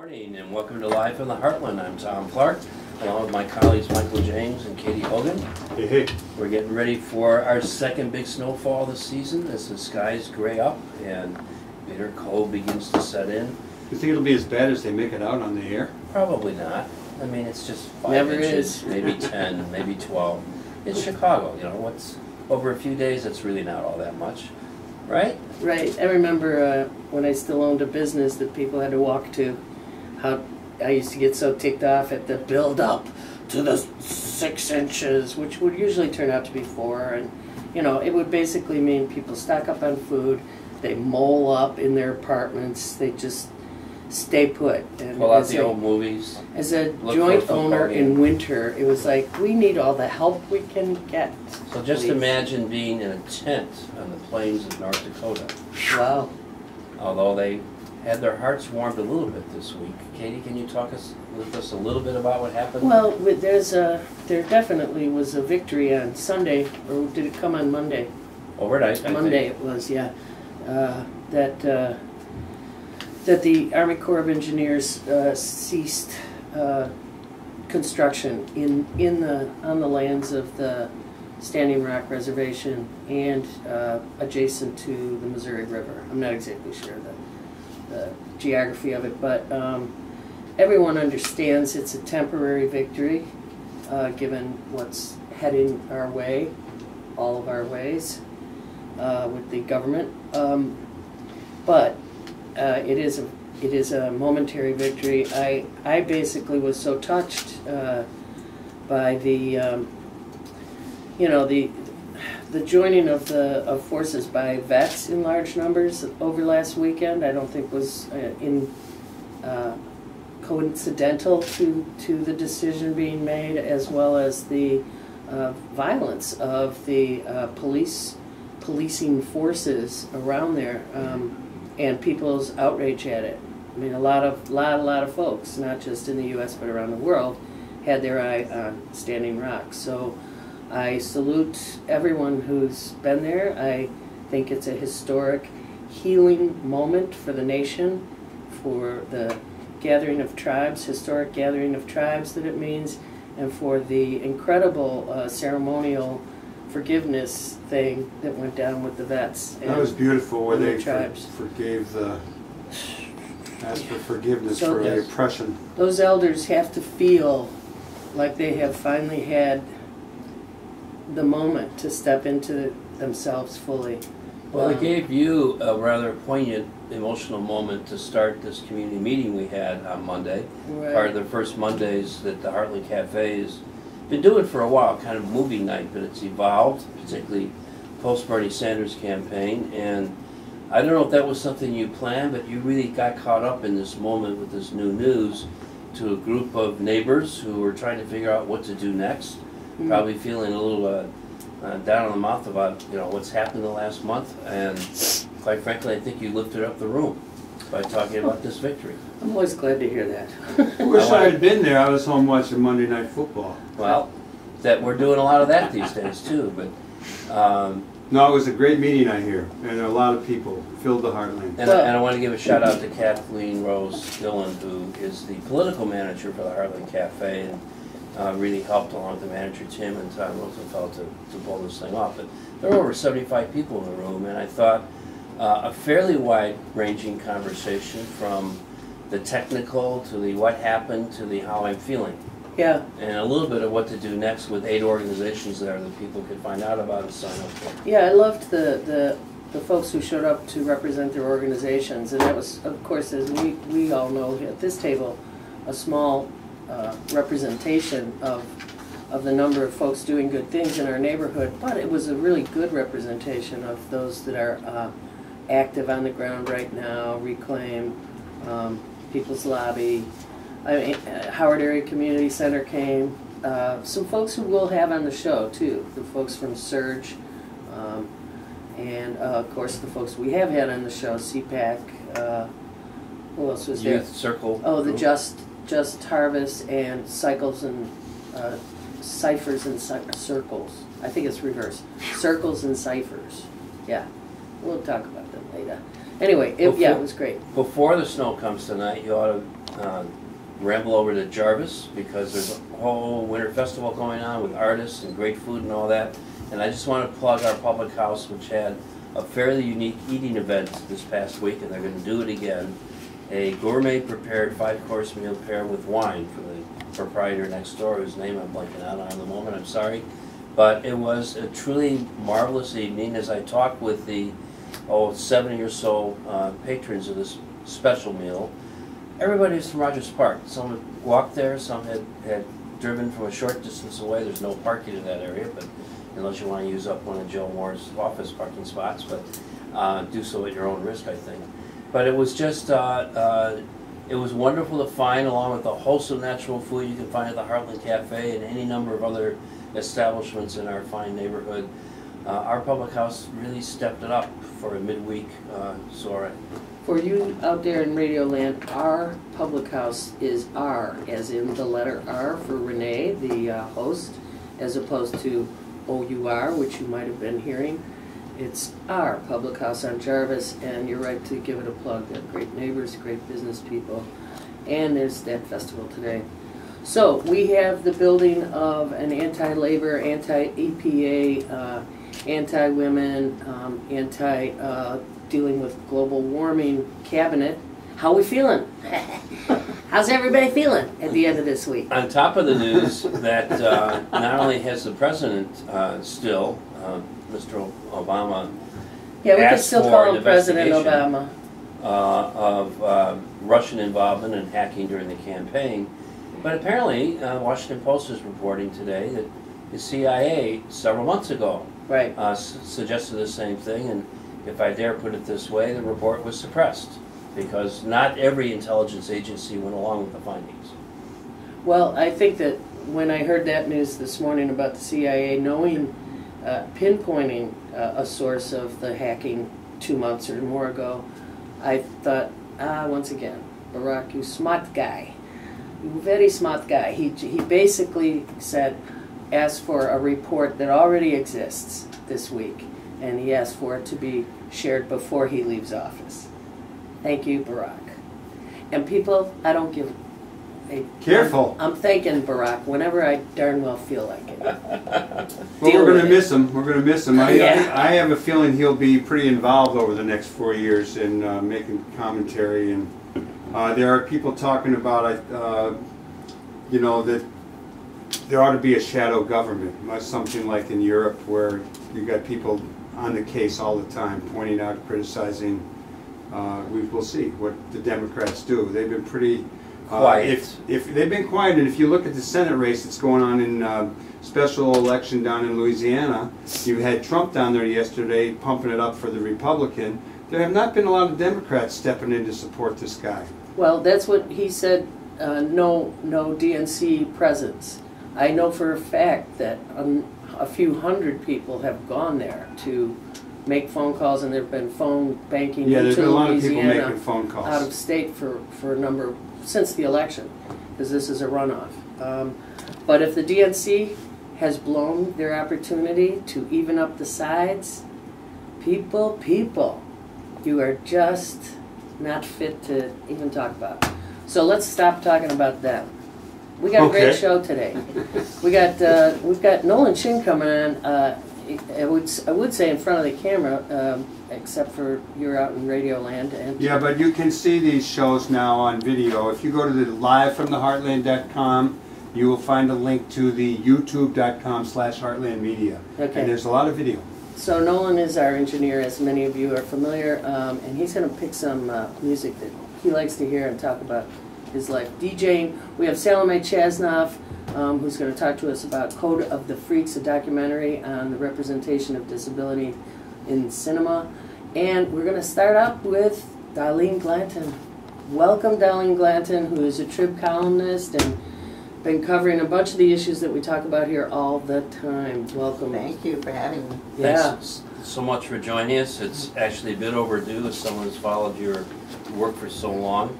Morning and welcome to Live from the Heartland. I'm Tom Clark, along with my colleagues Michael James and Katie Hogan. Hey, hey. We're getting ready for our second big snowfall this season as the skies gray up and bitter cold begins to set in. You think it'll be as bad as they make it out on the air? Probably not. I mean, it's just 5 Never inches, is. maybe 10, maybe 12. It's Chicago, you know, what's over a few days, it's really not all that much, right? Right. I remember when I still owned a business that people had to walk to, how I used to get so ticked off at the build up to the 6 inches, which would usually turn out to be 4. And, you know, it would basically mean people stock up on food, they mole up in their apartments, they just stay put. And Pull out the old movies. As a joint owner in winter, it was like, we need all the help we can get. So just imagine being in a tent on the plains of North Dakota. Wow. Although they had their hearts warmed a little bit this week. Katie, can you talk with us a little bit about what happened? Well, there definitely was a victory on Sunday, or did it come on Monday? Overnight, Monday it was, yeah. That the Army Corps of Engineers ceased construction on the lands of the Standing Rock Reservation and adjacent to the Missouri River. I'm not exactly sure the geography of it, but everyone understands it's a temporary victory given what's heading our way, all of our ways, with the government. But it is a momentary victory. I basically was so touched by the the joining of forces by vets in large numbers over last weekend. I don't think was coincidental to the decision being made, as well as the violence of the policing forces around there. And people's outrage at it. I mean, a lot of folks, not just in the U.S. but around the world, had their eye on Standing Rock. So I salute everyone who's been there. I think it's a historic healing moment for the nation, for the gathering of tribes, historic gathering of tribes that it means, and for the incredible ceremonial forgiveness thing that went down with the vets. That was beautiful, where they tribes asked for forgiveness for the oppression. Those elders have to feel like they have finally had the moment to step into themselves fully. Well, it gave you a rather poignant, emotional moment to start this community meeting we had on Monday. Right. Part of the first Mondays that the Heartland Cafe has been doing for a while, kind of movie night, but it's evolved, particularly post-Bernie Sanders campaign. And I don't know if that was something you planned, but you really got caught up in this moment with this new news to a group of neighbors who were trying to figure out what to do next, probably feeling a little down on the mouth about what's happened the last month. And quite frankly, I think you lifted up the room by talking about this victory. I'm always glad to hear that. I wish I had been there. I was home watching Monday Night Football. Well, we're doing a lot of that these days too. But no, it was a great meeting, I hear, and there are a lot of people filled the Heartland. And I want to give a shout out to Kathleen Rose Dillon, who is the political manager for the Heartland Cafe, and really helped along with the manager Tim and Tom Rosenfeld to pull this thing off. But there were over 75 people in the room, and I thought a fairly wide-ranging conversation from the technical to the what happened to the how I'm feeling. Yeah. And a little bit of what to do next with 8 organizations there that people could find out about and sign up for. Yeah, I loved the folks who showed up to represent their organizations, and that was, of course, as we all know at this table, a small representation of the number of folks doing good things in our neighborhood, but it was a really good representation of those that are active on the ground right now, Reclaim, People's Lobby. Howard Area Community Center came. Some folks who we'll have on the show too, the folks from Surge, and of course the folks we have had on the show, CPAC. Who else was there? Youth Circle. Oh, the Just Harvest and Cycles and Ciphers and Circles. I think it's reverse. Circles and Ciphers. Yeah, we'll talk about them later. Anyway, it was great. Before the snow comes tonight, you ought to ramble over to Jarvis because there's a whole winter festival going on with artists and great food and all that. And I just want to plug our public house, which had a fairly unique eating event this past week, and they're going to do it again. A gourmet prepared 5-course meal paired with wine for the proprietor next door, whose name I'm blanking out on at the moment, I'm sorry. But it was a truly marvelous evening as I talked with the 70 or so patrons of this special meal. Everybody was from Rogers Park. Some had walked there, some had driven from a short distance away. There's no parking in that area, but unless you want to use up one of Joe Moore's office parking spots, but do so at your own risk, I think. But it was just, it was wonderful to find, along with the wholesome natural food you can find at the Heartland Cafe and any number of other establishments in our fine neighborhood. Our public house really stepped it up for a midweek soiree. For you out there in Radio Land, our public house is R, as in the letter R for Renee, the host, as opposed to OUR, which you might have been hearing. It's our public house on Jarvis, and you're right to give it a plug. They're great neighbors, great business people, and there's that festival today. So we have the building of an anti-labor, anti-EPA, anti-women, dealing with global warming cabinet. How we feeling? How's everybody feeling at the end of this week? On top of the news that not only has the president still, Mr. Obama, yeah, we could still call him President investigation, Obama, of Russian involvement in hacking during the campaign. But apparently, Washington Post is reporting today that the CIA, several months ago, right, suggested the same thing, and if I dare put it this way, the report was suppressed because not every intelligence agency went along with the findings. Well, I think that when I heard that news this morning about the CIA knowing, pinpointing a source of the hacking 2 months or more ago, I thought, once again, Barack, you smart guy. You very smart guy. He basically asked for a report that already exists this week, and he asked for it to be shared before he leaves office. Thank you, Barack. And people, I don't give a... Careful. I'm thanking Barack whenever I darn well feel like it. Well, we're going to miss him. We're going to miss him. I have a feeling he'll be pretty involved over the next 4 years in making commentary. And there are people talking about, you know, that there ought to be a shadow government, much something like in Europe where you got people on the case all the time, pointing out, criticizing. We'll see what the Democrats do. They've been pretty quiet. If they've been quiet, and if you look at the Senate race that's going on in special election down in Louisiana, you had Trump down there yesterday pumping it up for the Republican. There have not been a lot of Democrats stepping in to support this guy. Well, that's what he said. No DNC presence. I know for a fact that a few hundred people have gone there to make phone calls, and there have been phone banking there's into been a lot of people Louisiana making phone calls out of state for a number since the election, because this is a runoff. But if the DNC has blown their opportunity to even up the sides, people, you are just not fit to even talk about. So let's stop talking about them. We got a great show today. We've got Nolan Chin coming on. I would say in front of the camera, except for you're out in Radio Land. And yeah, but you can see these shows now on video. If you go to the livefromtheheartland.com, you will find a link to the youtube.com/heartlandmedia. Okay. And there's a lot of video. So Nolan is our engineer, as many of you are familiar, and he's going to pick some music that he likes to hear and talk about his life. DJing, we have Salome Chasnoff, who's going to talk to us about Code of the Freaks, a documentary on the representation of disability in cinema. And we're going to start up with Dahleen Glanton. Welcome, Dahleen Glanton, who is a Trib columnist and been covering a bunch of the issues that we talk about here all the time. Welcome. Thank you for having me. Yeah. Thanks so much for joining us. It's actually a bit overdue as someone who's followed your work for so long.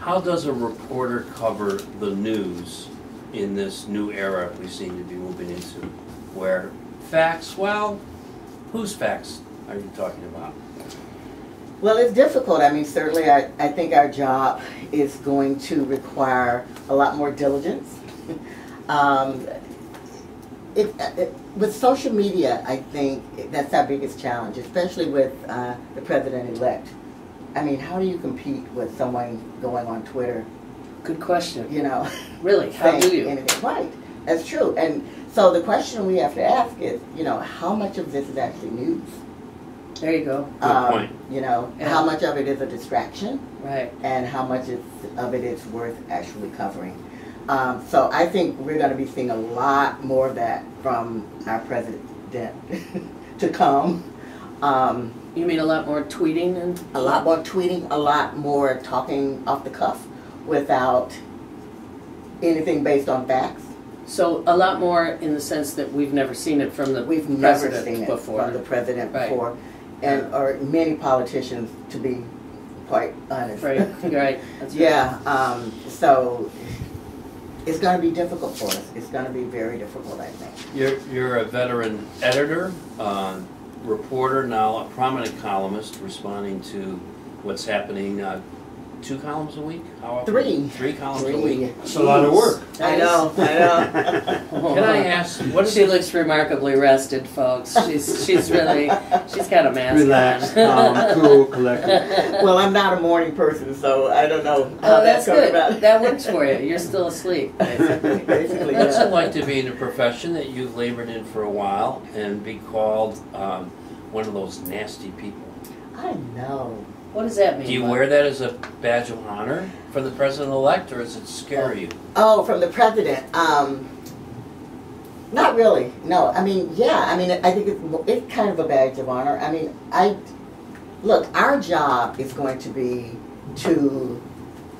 How does a reporter cover the news in this new era we seem to be moving into, where facts, well, whose facts are you talking about? Well, it's difficult. I mean, certainly I think our job is going to require a lot more diligence. um, with social media, I think that's our biggest challenge, especially with the president-elect. I mean, how do you compete with someone going on Twitter? Good question. You know, really, how do you? Anything. Right, that's true. And so the question we have to ask is, you know, how much of this is actually news? There you go. Good point. You know, Yeah. how much of it is a distraction? Right. And how much of it is worth actually covering. So I think we're going to be seeing a lot more of that from our president to come. You mean a lot more tweeting and A lot more tweeting, a lot more talking off the cuff without anything based on facts. so a lot more in the sense that we've never seen it from the We've never president seen it before. from the president Right. before, and or many politicians, to be quite honest. Right. You're right. That's right. Yeah. So it's going to be difficult for us. It's going to be very difficult, I think. You're a veteran editor, reporter, now a prominent columnist responding to what's happening. 2 columns a week? How often? 3. 3 columns a week. It's a lot of work. I know. Can I ask, what She looks remarkably rested, folks. She's really she's got a mask Relaxed, on. calm, cool, collected. Well, I'm not a morning person, so I don't know how Oh, that's comes good. about. That works for you. You're still asleep, basically. Basically, What's it yeah. like to be in a profession that you've labored in for a while and be called one of those nasty people? I know. What does that mean? Do you Bob? wear that as a badge of honor for the president-elect, or does it scare you? Oh, from the president. Not really. No. I mean, yeah. I mean, I think it's kind of a badge of honor. I mean, look. Our job is going to be to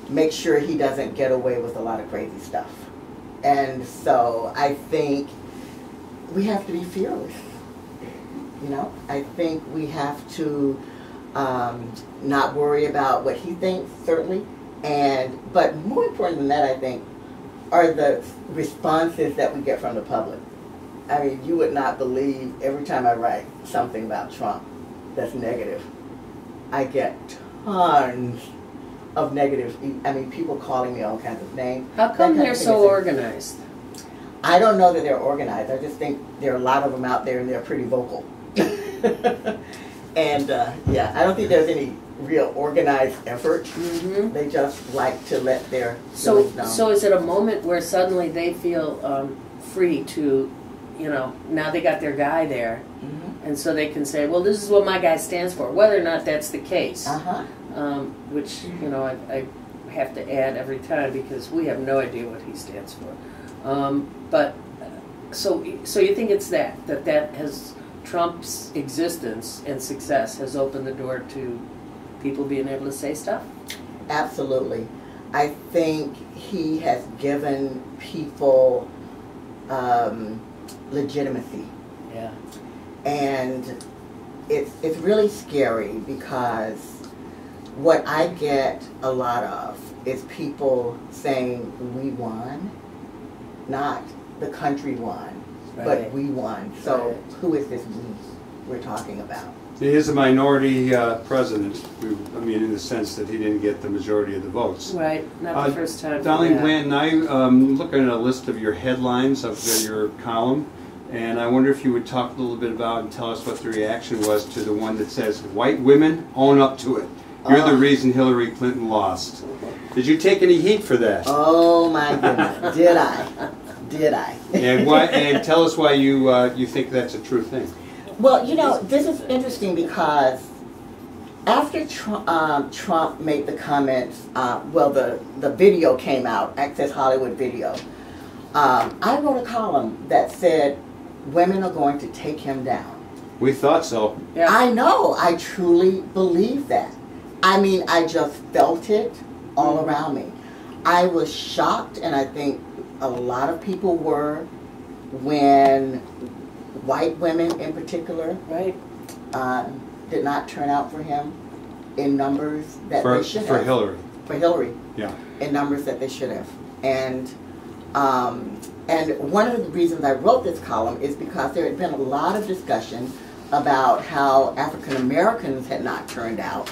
make sure he doesn't get away with a lot of crazy stuff, and so I think we have to be fearless. You know, I think we have to not worry about what he thinks, certainly, but more important than that, I think, are the responses that we get from the public. I mean, you would not believe every time I write something about Trump that's negative, I get tons of negative. I mean, people calling me all kinds of names. How come That kind they're of thing so is- organized? I don't know that they're organized. I just think there are a lot of them out there and they're pretty vocal. And yeah, I don't think there's any real organized effort. Mm-hmm. They just like to let their So, feelings known. so is it a moment where suddenly they feel free to, you know, now they got their guy there, Mhm. and so they can say, well, this is what my guy stands for, whether or not that's the case. Uh-huh. Which, you know, I have to add every time because we have no idea what he stands for. So you think it's that has Trump's existence and success has opened the door to people being able to say stuff? Absolutely. I think he has given people legitimacy. Yeah. And it's really scary because what I get a lot of is people saying we won, not the country won, Right. but we won. So Right. who is this we we're talking about? He is a minority president, I mean, in the sense that he didn't get the majority of the votes. Right. Not the first time. for Dahleen that. Glanton, I'm looking at a list of your headlines of your column, and I wonder if you would talk a little bit about and tell us what the reaction was to the one that says, "White women, own up to it. You're the reason Hillary Clinton lost." Did you take any heat for that? Oh my goodness, did I? Did I? And why? And tell us why you think that's a true thing. Well, you know, this is interesting because after Trump made the comments, the video came out, Access Hollywood video, I wrote a column that said women are going to take him down. We thought so. Yeah. I know, I truly believe that. I mean, I just felt it all around me. I was shocked, and I think a lot of people were, when white women in particular Right. did not turn out for him in numbers that they should have. For Hillary. For Hillary. Yeah. In numbers that they should have. And one of the reasons I wrote this column is because there had been a lot of discussion about how African Americans had not turned out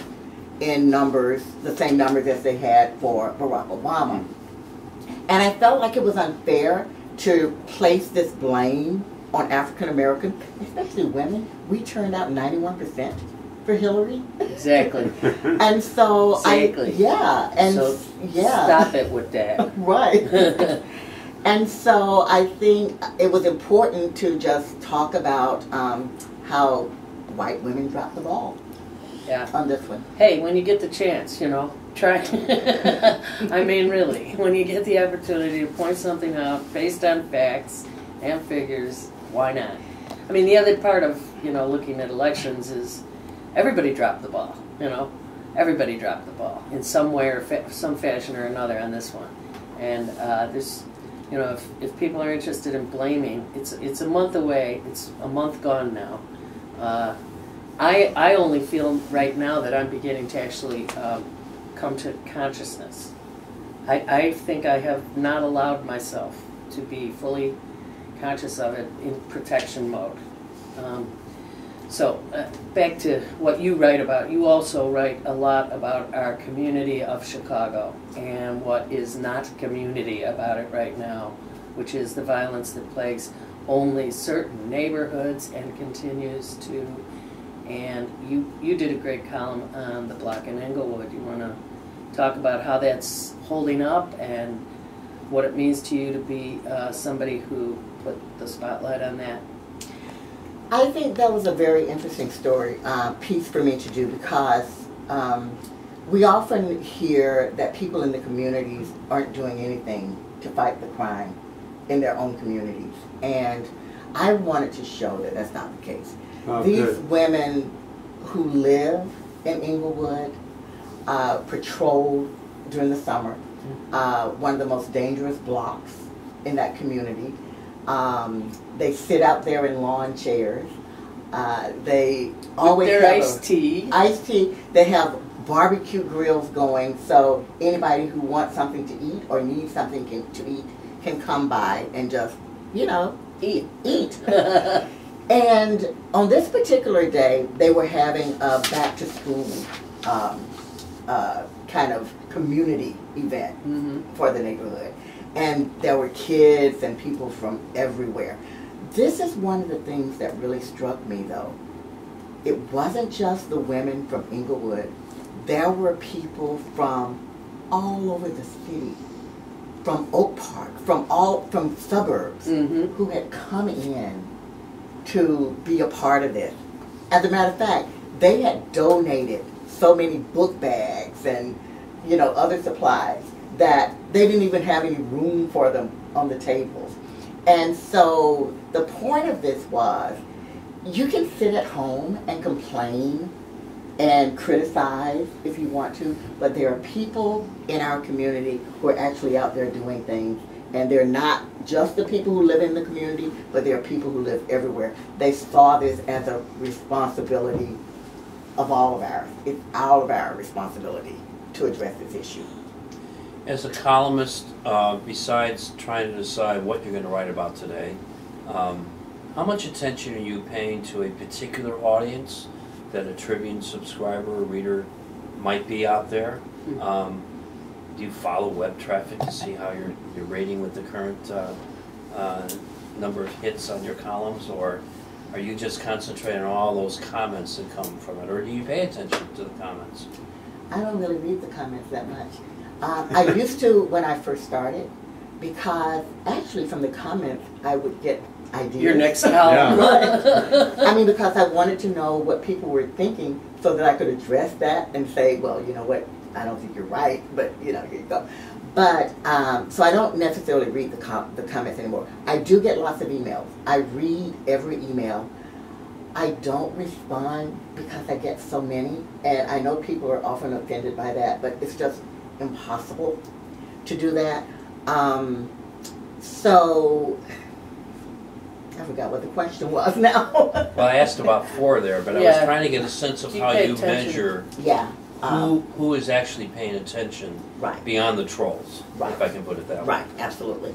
in numbers, the same numbers as they had for Barack Obama. And I felt like it was unfair to place this blame on African Americans, especially women. We turned out 91% for Hillary. Exactly. And so Exactly. Stop it with that. Right. And so I think it was important to just talk about how white women dropped the ball on this one. Hey, when you get the chance, try. I mean, really, when you get the opportunity to point something out based on facts and figures, why not? I mean, the other part of, looking at elections is everybody dropped the ball, Everybody dropped the ball in some way or some fashion or another on this one. And there's, if people are interested in blaming, it's a month away. It's a month gone now. I only feel right now that I'm beginning to actually come to consciousness. I think I have not allowed myself to be fully conscious of it in protection mode. So back to what you write about. You also write a lot about our community of Chicago and what is not community about it right now, which is the violence that plagues only certain neighborhoods and continues to. And you did a great column on the block in Englewood. You want to talk about how that's holding up and what it means to you to be somebody who put the spotlight on that? I think that was a very interesting story, piece for me to do, because we often hear that people in the communities aren't doing anything to fight the crime in their own communities. And I wanted to show that that's not the case. These women who live in Englewood patrol during the summer, one of the most dangerous blocks in that community. They sit out there in lawn chairs. They always have iced tea. They have barbecue grills going, so anybody who wants something to eat or needs something to eat can come by and just, eat. And on this particular day, they were having a back-to-school kind of community event for the neighborhood. And there were kids and people from everywhere. This is one of the things that really struck me, though. It wasn't just the women from Englewood. There were people from all over the city, from Oak Park, from suburbs, who had come in to be a part of this. As a matter of fact, they had donated so many book bags and other supplies that they didn't even have any room for them on the tables. And so the point of this was, you can sit at home and complain and criticize if you want to, but there are people in our community who are actually out there doing things, and they're not just the people who live in the community, but there are people who live everywhere. They saw this as a responsibility of all of ours. It's all of our responsibility to address this issue. As a columnist, besides trying to decide what you're going to write about today, how much attention are you paying to a particular audience that a Tribune subscriber or reader might be out there? Do you follow web traffic to see how you're rating with the current number of hits on your columns, or are you just concentrating on all those comments that come from it, or do you pay attention to the comments? I don't really read the comments that much. I used to when I first started, because actually from the comments I would get ideas. Your next column. Right. I mean, because I wanted to know what people were thinking so that I could address that and say, well, you know what, I don't think you're right, but here you go. But, so I don't necessarily read the comments anymore. I do get lots of emails. I read every email. I don't respond because I get so many, and I know people are often offended by that, but it's just impossible to do that. So I forgot what the question was now. Well, I asked about 4 there, but I was trying to get a sense of how you measure who is actually paying attention beyond the trolls, if I can put it that way. Right, absolutely.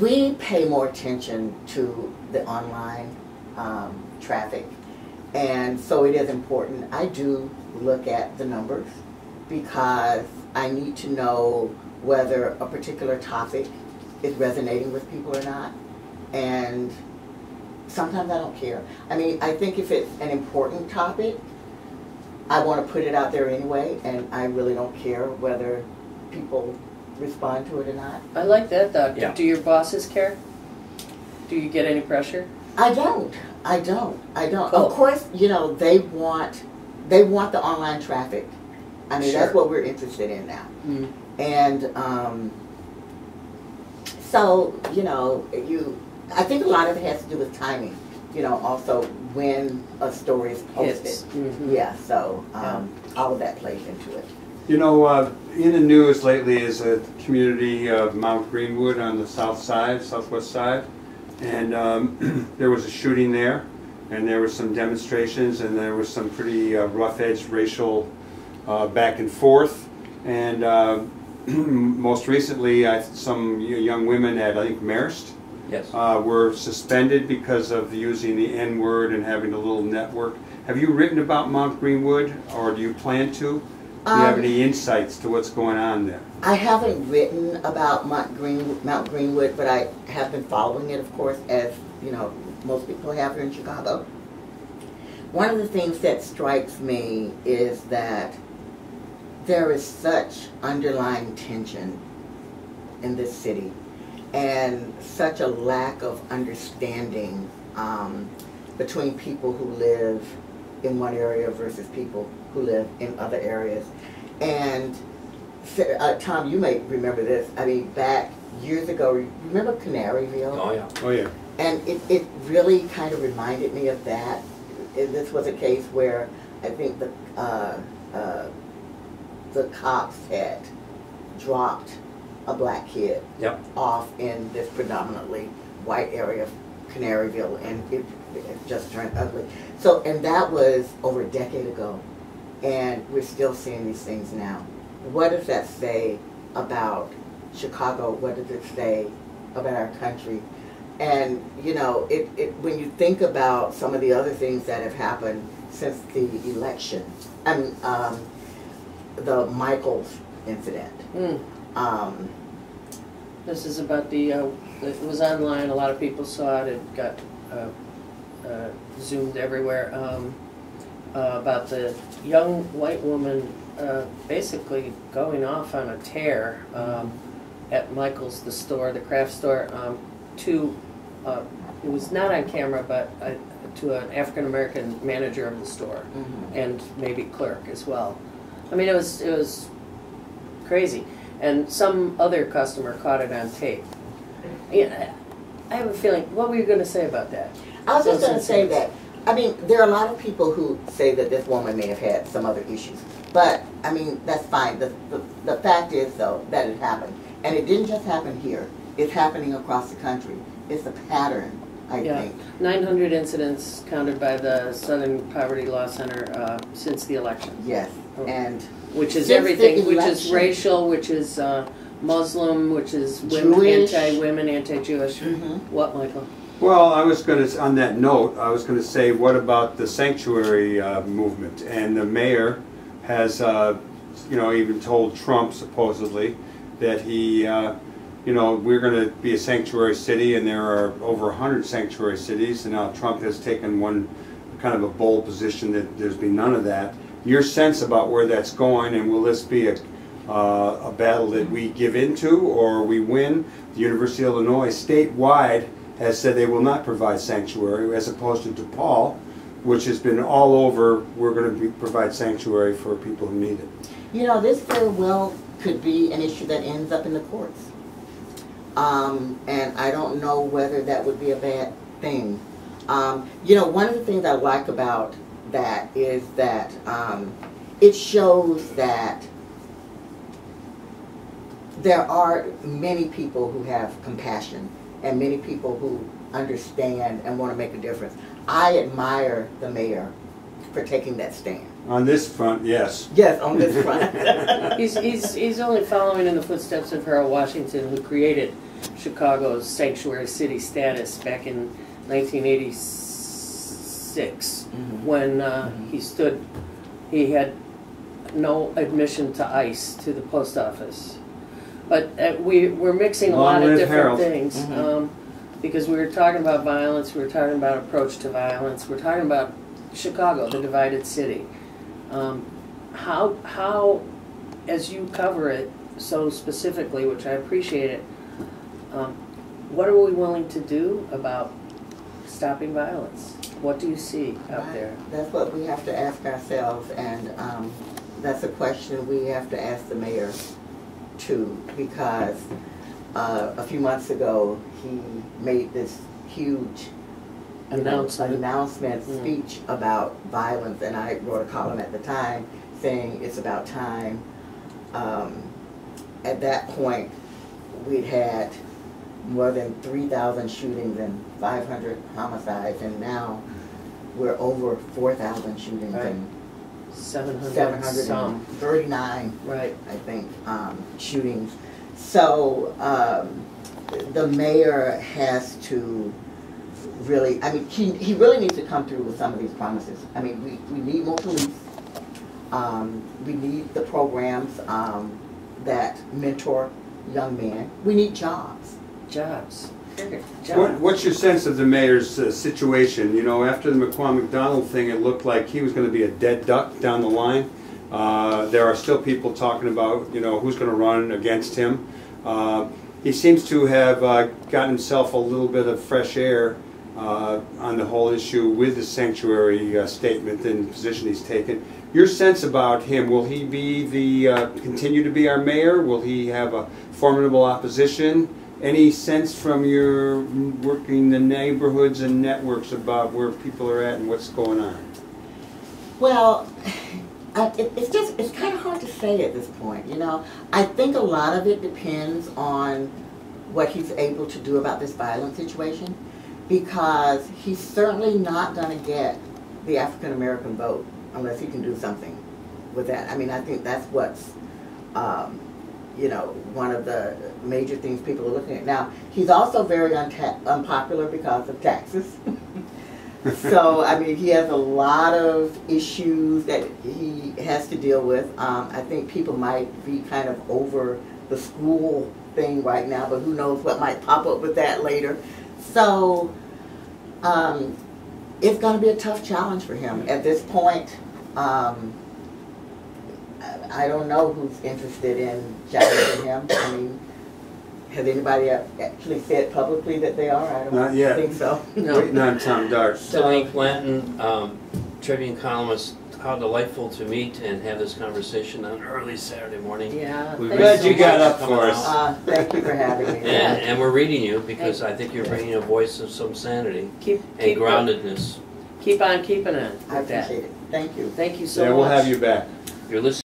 We pay more attention to the online traffic, And so it is important. I do look at the numbers because I need to know whether a particular topic is resonating with people or not. And sometimes I don't care. I mean, I think if it's an important topic, I want to put it out there anyway, and I really don't care whether people respond to it or not. I like that, though. Yeah. Do your bosses care? Do you get any pressure? I don't. Cool. Of course, you know, they want the online traffic. I mean, Sure. That's what we're interested in now. Mm. And so, you know, I think a lot of it has to do with timing. You know, also when a story is posted. Mm-hmm. Yeah, so all of that plays into it. You know, in the news lately is a community of Mount Greenwood on the southwest side, and there was a shooting there, and there were some demonstrations, and there was some pretty rough-edged racial back and forth, and most recently, some young women at, I think, Marist, Yes. were suspended because of using the N-word and having a little network. Have you written about Mount Greenwood, or do you plan to? Do you have any insights to what's going on there? I haven't written about Mount Greenwood, but I have been following it, of course, as you know, most people have here in Chicago. One of the things that strikes me is that there is such underlying tension in this city, and such a lack of understanding between people who live in one area versus people who live in other areas. And Tom, you may remember this. I mean, back years ago, remember Canaryville? Oh, yeah. Oh, yeah. And it really kind of reminded me of that. This was a case where I think the cops had dropped a black kid off in this predominantly white area of Canaryville, and it just turned ugly. So, and that was over a decade ago, and we're still seeing these things now. What does that say about Chicago? What does it say about our country? And you know, when you think about some of the other things that have happened since the election, I mean, the Michaels incident. This is about the, it was online, a lot of people saw it, it got zoomed everywhere, about the young white woman basically going off on a tear at Michael's, the store, the craft store, it was not on camera, but to an African-American manager of the store, and maybe clerk as well. I mean, it was crazy. And some other customer caught it on tape. Yeah, I have a feeling, what were you going to say about that? I was just going to say that, I mean, there are a lot of people who say that this woman may have had some other issues. But, I mean, that's fine. The fact is, though, that it happened. And it didn't just happen here. It's happening across the country. It's a pattern, I think. 900 incidents counted by the Southern Poverty Law Center since the election. Yes, and which is everything, which is racial, which is Muslim, which is women, anti-women, anti-Jewish. What, Michael? Well, I was going to, on that note, I was going to say, what about the sanctuary movement? And the mayor has, you know, even told Trump, supposedly, that he, you know, we're going to be a sanctuary city, and there are over 100 sanctuary cities, and now Trump has taken one kind of a bold position that there's been none of that. Your sense about where that's going, and will this be a battle that we give into or we win? The University of Illinois statewide has said they will not provide sanctuary, as opposed to DePaul, which has been all over, we're going to provide sanctuary for people who need it. You know, this very well could be an issue that ends up in the courts. And I don't know whether that would be a bad thing. You know, one of the things I like about that is that it shows that there are many people who have compassion and many people who understand and want to make a difference. I admire the mayor for taking that stand. On this front, yes. Yes, on this front. He's only following in the footsteps of Harold Washington, who created Chicago's sanctuary city status back in 1986 6 when he had no admission to ICE to the post office. But we're mixing a lot of different things because we were talking about violence, we were talking about approach to violence, we're talking about Chicago, the divided city. How, as you cover it so specifically, which I appreciate it, what are we willing to do about stopping violence? What do you see out there? That's what we have to ask ourselves, and that's a question we have to ask the mayor too, because a few months ago he made this huge announcement speech about violence, and I wrote a column at the time saying it's about time. At that point, we'd had more than 3,000 shootings and 500 homicides, and now we're over 4,000 shootings and 739, right? I think, shootings. So the mayor has to really, I mean, he really needs to come through with some of these promises. I mean, we need more police. We need the programs that mentor young men. We need jobs. Jobs. What's your sense of the mayor's situation? You know, after the McCormick-Donald thing, it looked like he was going to be a dead duck down the line. There are still people talking about, you know, who's going to run against him. He seems to have gotten himself a little bit of fresh air on the whole issue with the sanctuary statement and position he's taken. Your sense about him, will he be continue to be our mayor? Will he have a formidable opposition? Any sense from your working the neighborhoods and networks about where people are at and what's going on? Well, it's kind of hard to say at this point, you know. I think a lot of it depends on what he's able to do about this violent situation, because he's certainly not going to get the African American vote unless he can do something with that. I mean, I think that's what's, you know, one of the major things people are looking at. Now, he's also very unpopular because of taxes. So, I mean, he has a lot of issues that he has to deal with. I think people might be kind of over the school thing right now, but who knows what might pop up with that later. So, it's going to be a tough challenge for him. At this point, I don't know who's interested in challenging him. I mean, has anybody actually said publicly that they are? I don't think so. No. Waiting on Tom Dart. Dahleen Glanton, Tribune columnist, how delightful to meet and have this conversation on early Saturday morning. Yeah. We're glad you got up for us. Thank you for having me. And we're reading you because I think you're bringing a voice of some sanity and groundedness. Keep on keeping on. I appreciate it. Thank you. Thank you so much. Yeah, we'll have you back. You're listening.